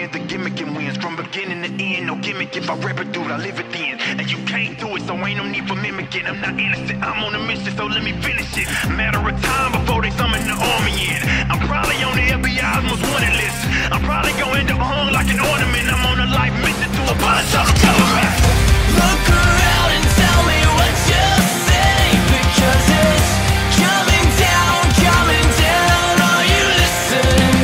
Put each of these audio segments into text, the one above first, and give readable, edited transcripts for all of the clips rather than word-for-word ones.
is the gimmick and wins. From beginning to end, no gimmick. If I rap it, dude, I live it then. And you can't do it, so ain't no need for mimicking. I'm not innocent, I'm on a mission, so let me finish it. Matter of time before they summon the army in. I'm probably on the FBI's most wanted list. I'm probably going to hung like an ornament. I'm on a life mission to abolish all the government. Look around and tell me what you say, because it's coming down, are you listening?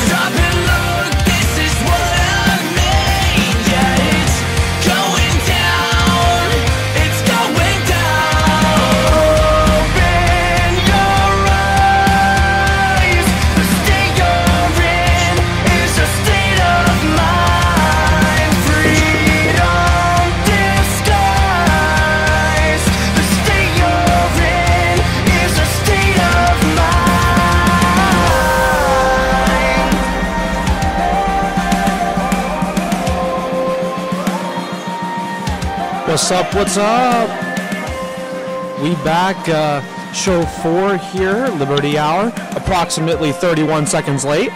Stop and look, this is what I made. Yeah, it's going down, it's going down. Open your eyes, the state you're in is a state of mind. Freedom disguised, the state you're in is a state of mind. What's up? What's up? We back, show 4 here, Liberty Hour, approximately 31 seconds late.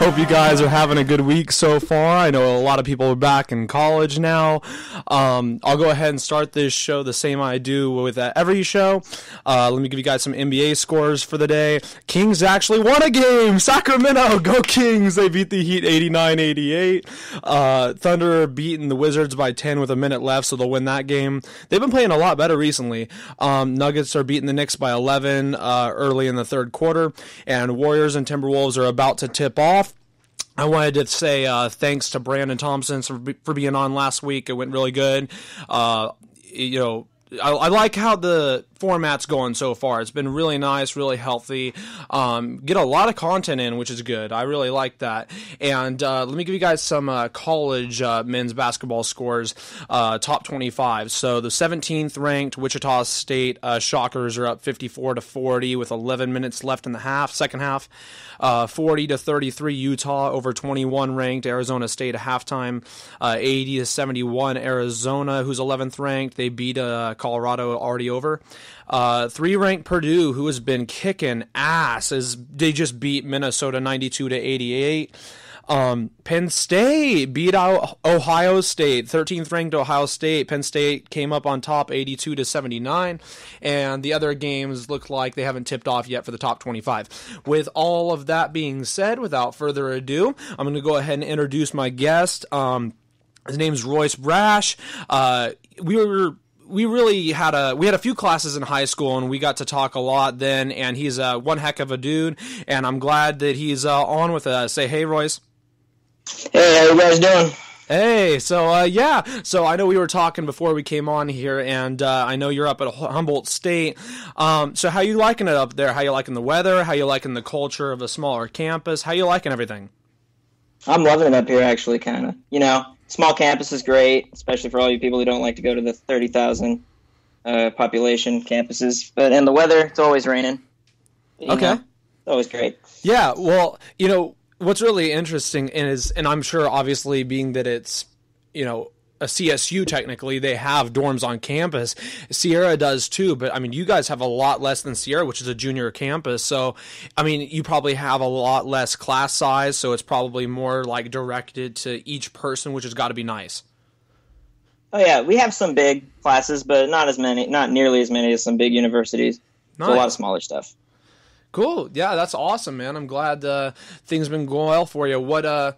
Hope you guys are having a good week so far. I know a lot of people are back in college now. I'll go ahead and start this show the same I do with every show. Let me give you guys some NBA scores for the day. Kings actually won a game. Sacramento, go Kings. They beat the Heat 89-88. Thunder beating the Wizards by 10 with a minute left, so they'll win that game. They've been playing a lot better recently. Nuggets are beating the Knicks by 11 early in the third quarter, and Warriors and Timberwolves are about to tip off. I wanted to say thanks to Brandon Thompson for being on last week. It went really good. I like how the format's going so far. It's been really nice, really healthy. Get a lot of content in, which is good. I really like that. And let me give you guys some college men's basketball scores, top 25. So the 17th ranked Wichita State Shockers are up 54-40 with 11 minutes left in the second half. 40-33 Utah over 21 ranked Arizona State at halftime. 80-71 Arizona, who's 11th ranked. They beat Colorado already over. 3 ranked Purdue, who has been kicking ass, as they just beat Minnesota 92-88. Penn State beat out Ohio State, 13th ranked Ohio State. Penn State came up on top 82-79, and the other games look like they haven't tipped off yet for the top 25. With all of that being said, without further ado, I'm going to go ahead and introduce my guest. His name's Royce Brash. We had a few classes in high school, and we got to talk a lot then, and he's one heck of a dude, and I'm glad that he's on with us. Say hey, Royce. Hey, how you guys doing? Hey, so so I know we were talking before we came on here, and I know you're up at Humboldt State. So how you liking it up there? How you liking the weather? How you liking the culture of a smaller campus? How you liking everything? I'm loving it up here, actually, kind of. Small campus is great, especially for all you people who don't like to go to the 30,000 population campuses. And the weather, it's always raining. Okay. It's always great. Yeah, well, what's really interesting and I'm sure obviously being that it's, a CSU technically, they have dorms on campus. Sierra does too, but I mean, you guys have a lot less than Sierra, which is a junior campus. So, I mean, you probably have a lot less class size, so it's probably more like directed to each person, which has got to be nice. Oh yeah, we have some big classes, but not nearly as many as some big universities. Nice. So a lot of smaller stuff. Cool. Yeah, that's awesome, man. I'm glad things been going well for you.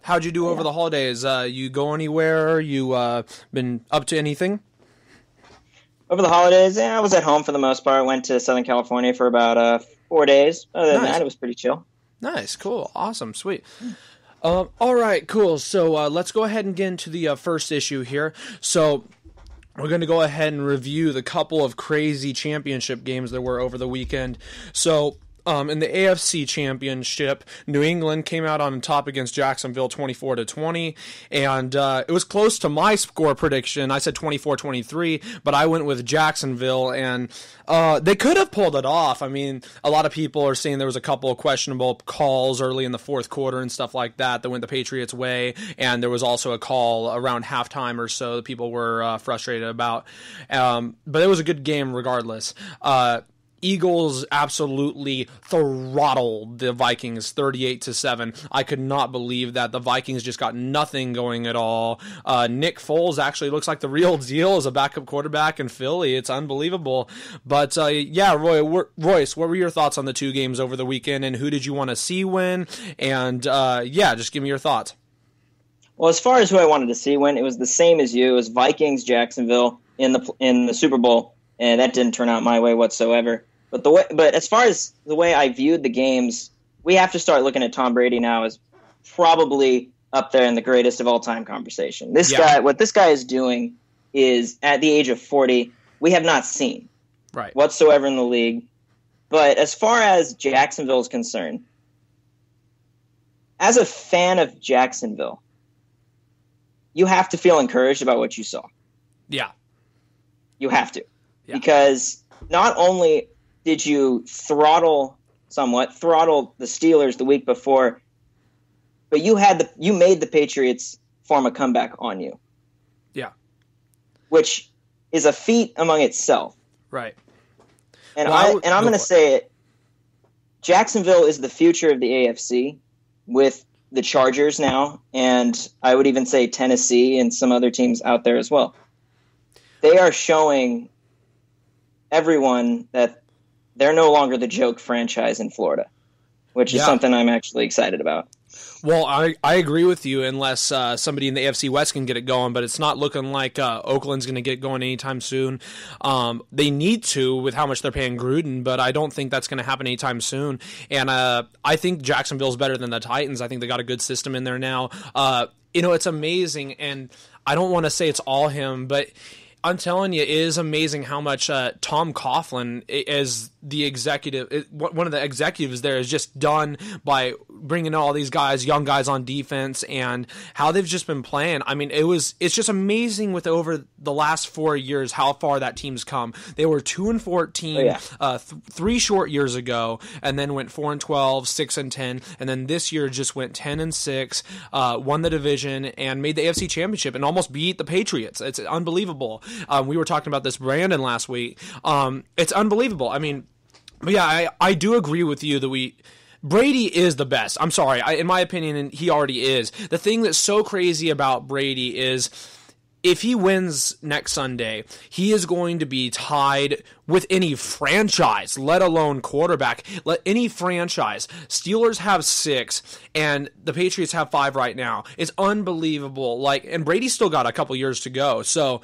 How'd you do over the holidays? You go anywhere? You been up to anything? Over the holidays, I was at home for the most part. Went to Southern California for about 4 days. Other than that, it was pretty chill. Nice. Cool. Awesome. Sweet. All right. Cool. So let's go ahead and get into the first issue here. So we're going to go ahead and review the couple of crazy championship games there were over the weekend. So in the AFC Championship, New England came out on top against Jacksonville 24-20, and it was close to my score prediction. I said 24-23, but I went with Jacksonville, and they could have pulled it off. I mean, a lot of people are saying there was a couple of questionable calls early in the fourth quarter and stuff like that went the Patriots' way, and there was also a call around halftime or so that people were frustrated about. But it was a good game regardless. Eagles absolutely throttled the Vikings 38-7. I could not believe that. The Vikings just got nothing going at all. Nick Foles actually looks like the real deal as a backup quarterback in Philly. It's unbelievable. But Royce, what were your thoughts on the two games over the weekend, and who did you want to see win? And just give me your thoughts. Well, as far as who I wanted to see win, it was the same as you. It was Vikings, Jacksonville in the Super Bowl, and that didn't turn out my way whatsoever. But as far as the way I viewed the games, we have to start looking at Tom Brady now as probably up there in the greatest of all time conversation. What this guy is doing is, at the age of 40, we have not seen whatsoever in the league. But as far as Jacksonville is concerned, as a fan of Jacksonville, you have to feel encouraged about what you saw. Yeah. You have to. Yeah. Because not only did you throttle the Steelers the week before, but you made the Patriots form a comeback on you. Yeah. Which is a feat among itself. Right. And I'm going to say it. Jacksonville is the future of the AFC with the Chargers now, and I would even say Tennessee and some other teams out there as well. They are showing everyone that they're no longer the joke franchise in Florida, which is something I'm actually excited about. Well, I agree with you unless somebody in the AFC West can get it going, but it's not looking like Oakland's going to get going anytime soon. They need to with how much they're paying Gruden, but I don't think that's going to happen anytime soon. And I think Jacksonville's better than the Titans. I think they got a good system in there now. It's amazing, and I don't want to say it's all him, but I'm telling you, it is amazing how much Tom Coughlin, as the executive, one of the executives there, is just done by bringing all these guys, young guys on defense, and how they've just been playing. I mean, it's just amazing with over the last 4 years how far that team's come. They were 2-14 3 short years ago, and then went 4-12, 6-10, and then this year just went 10-6, won the division, and made the AFC Championship, and almost beat the Patriots. It's unbelievable. We were talking about this, Brandon, last week. It's unbelievable. I mean, but yeah, I do agree with you that Brady is the best. I'm sorry. In my opinion, and he already is. The thing that's so crazy about Brady is if he wins next Sunday, he is going to be tied with any franchise, let alone quarterback. Let any franchise. Steelers have 6, and the Patriots have 5 right now. It's unbelievable. And Brady's still got a couple years to go. So,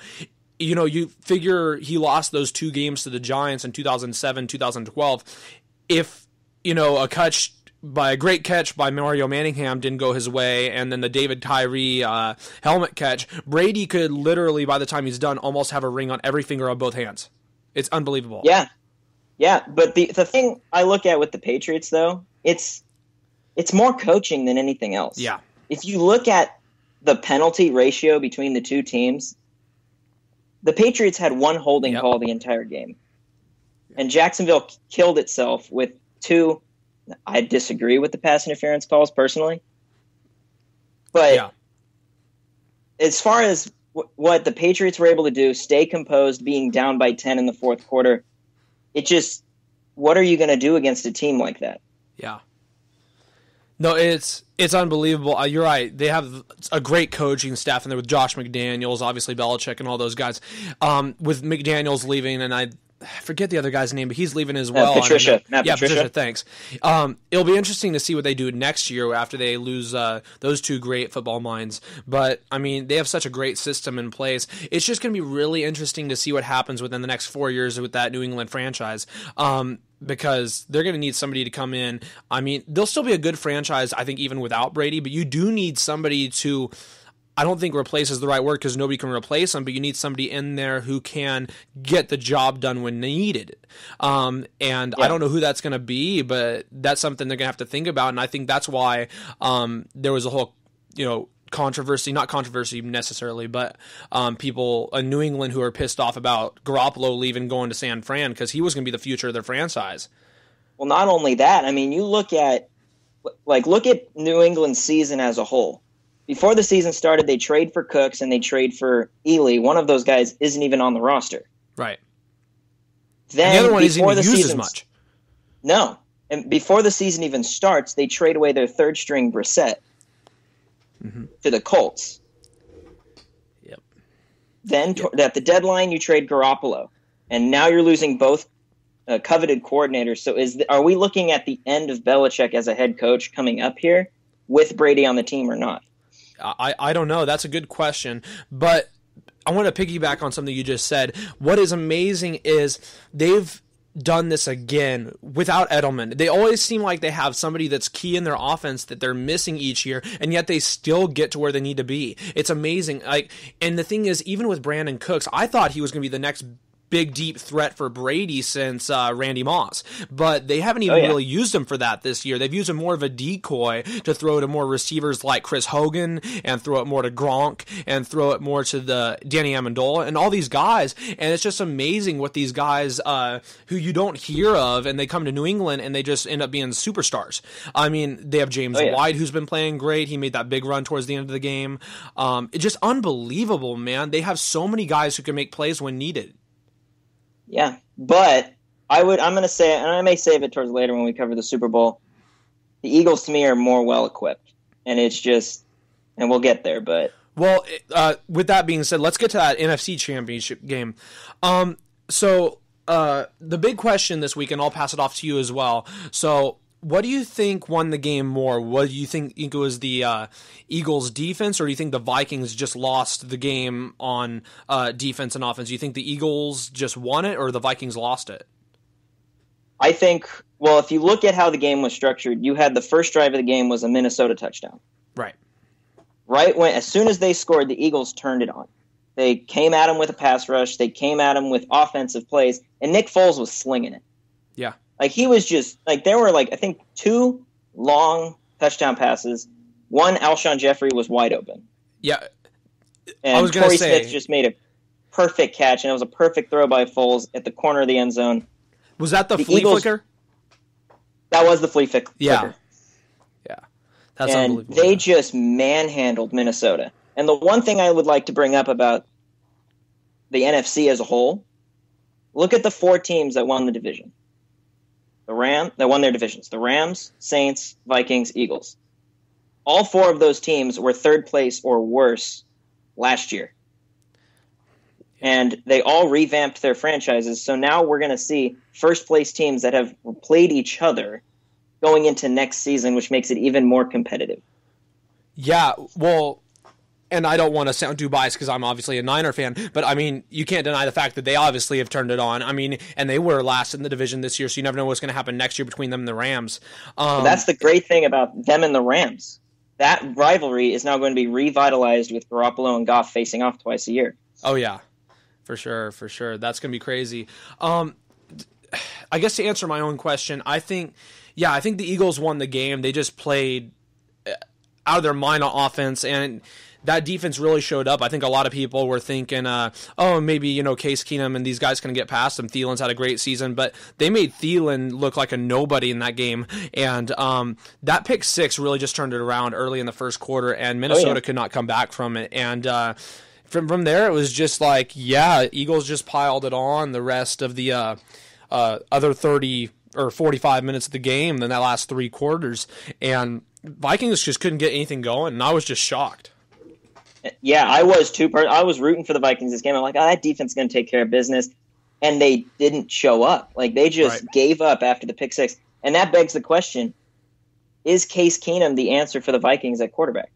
you figure he lost those 2 games to the Giants in 2007, 2012. If, a great catch by Mario Manningham didn't go his way, and then the David Tyree helmet catch, Brady could literally, by the time he's done, almost have a ring on every finger of both hands. It's unbelievable. Yeah. Yeah, but the thing I look at with the Patriots, though, it's more coaching than anything else. Yeah. If you look at the penalty ratio between the two teams, the Patriots had 1 holding call the entire game. And Jacksonville killed itself with 2. I disagree with the pass interference calls personally. But as far as what the Patriots were able to do, stay composed, being down by 10 in the fourth quarter, what are you going to do against a team like that? Yeah. No, it's unbelievable. You're right. They have a great coaching staff in there with Josh McDaniels, obviously Belichick, and all those guys. With McDaniels leaving, and I forget the other guy's name, but he's leaving as well. Patricia. Patricia, thanks. It'll be interesting to see what they do next year after they lose those 2 great football minds. But, I mean, they have such a great system in place. It's just going to be really interesting to see what happens within the next 4 years with that New England franchise. Because they're going to need somebody to come in. I mean, they'll still be a good franchise, I think, even without Brady, but you do need somebody to, I don't think replace is the right word because nobody can replace him, but you need somebody in there who can get the job done when needed. I don't know who that's going to be, but that's something they're going to have to think about, and I think that's why there was a whole, controversy, not controversy necessarily, but people in New England who are pissed off about Garoppolo leaving, going to San Fran, because he was going to be the future of their franchise. Well, not only that, I mean, you look at New England's season as a whole. Before the season started, they trade for Cooks and they trade for Ely. One of those guys isn't even on the roster. Right. Then and the other one isn't before even the used as season much. No. And before the season even starts, they trade away their third string Brissett to the Colts. Yep. Then at the deadline, you trade Garoppolo. And now you're losing both coveted coordinators. So are we looking at the end of Belichick as a head coach coming up here with Brady on the team or not? I don't know. That's a good question. But I want to piggyback on something you just said. What is amazing is they've done this again without Edelman. They always seem like they have somebody that's key in their offense that they're missing each year, and yet they still get to where they need to be. It's amazing. And the thing is, even with Brandon Cooks, I thought he was going to be the next big, deep threat for Brady since Randy Moss. But they haven't even really used him for that this year. They've used him more of a decoy to throw to more receivers like Chris Hogan and throw it more to Gronk and throw it more to the Danny Amendola and all these guys. And it's just amazing what these guys who you don't hear of, and they come to New England and they just end up being superstars. I mean, they have James White, who's been playing great. He made that big run towards the end of the game. It's just unbelievable, man. They have so many guys who can make plays when needed. Yeah, but I'm going to say, and I may save it towards later when we cover the Super Bowl, the Eagles to me are more well-equipped, and it's just, and we'll get there, but. Well, with that being said, let's get to that NFC Championship game. So the big question this week, and I'll pass it off to you as well. So what do you think won the game more? What do you think it was the Eagles' defense, or do you think the Vikings just lost the game on defense and offense? Do you think the Eagles just won it, or the Vikings lost it? I think, well, if you look at how the game was structured, you had the first drive of the game was a Minnesota touchdown. Right. As soon as they scored, the Eagles turned it on. They came at them with a pass rush. They came at them with offensive plays, and Nick Foles was slinging it. Yeah. He was just, there were, I think, 2 long touchdown passes. One, Alshon Jeffrey was wide open. Yeah. And I was going to say, Smith just made a perfect catch, and it was a perfect throw by Foles at the corner of the end zone. Was that the flea flicker? That was the flea flicker. Yeah. Yeah. That's unbelievable. They just manhandled Minnesota. And the one thing I would like to bring up about the NFC as a whole, look at the 4 teams that won the division. That won their divisions. The Rams, Saints, Vikings, Eagles. All 4 of those teams were third place or worse last year. And they all revamped their franchises. So now we're going to see first place teams that have played each other going into next season, which makes it even more competitive. Yeah, well, and I don't want to sound too biased because I'm obviously a Niner fan, but I mean, you can't deny the fact that they obviously have turned it on. I mean, and they were last in the division this year, so you never know what's going to happen next year between them and the Rams. That's the great thing about them and the Rams. That rivalry is now going to be revitalized with Garoppolo and Goff facing off twice a year. Oh, yeah. For sure. That's going to be crazy. I guess to answer my own question, I think the Eagles won the game. They just played out of their mind on offense, and that defense really showed up. I think a lot of people were thinking, maybe, Case Keenum and these guys can get past him. Thielen's had a great season, but they made Thielen look like a nobody in that game. And that pick 6 really just turned it around early in the first quarter, and Minnesota could not come back from it. And from there, it was just Eagles just piled it on the rest of the other 30 or 45 minutes of the game, then that last 3 quarters. And Vikings just couldn't get anything going, and I was just shocked. Yeah, I was too. I was rooting for the Vikings this game. I'm like, that defense is going to take care of business. And they didn't show up. They just gave up after the pick 6. And that begs the question, is Case Keenum the answer for the Vikings at quarterback?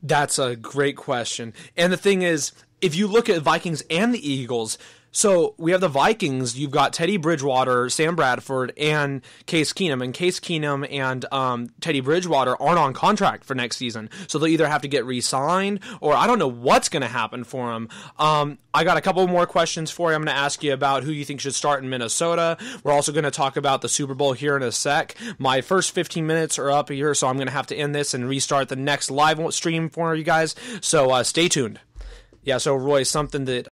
That's a great question. And the thing is, if you look at Vikings and the Eagles, so we have the Vikings, you've got Teddy Bridgewater, Sam Bradford, and Case Keenum. And Case Keenum and Teddy Bridgewater aren't on contract for next season. So they'll either have to get re-signed, or I don't know what's going to happen for them. I got a couple more questions for you. I'm going to ask you about who you think should start in Minnesota. We're also going to talk about the Super Bowl here in a sec. My first 15 minutes are up here, so I'm going to have to end this and restart the next live stream for you guys. So stay tuned. Yeah, so Royce, something that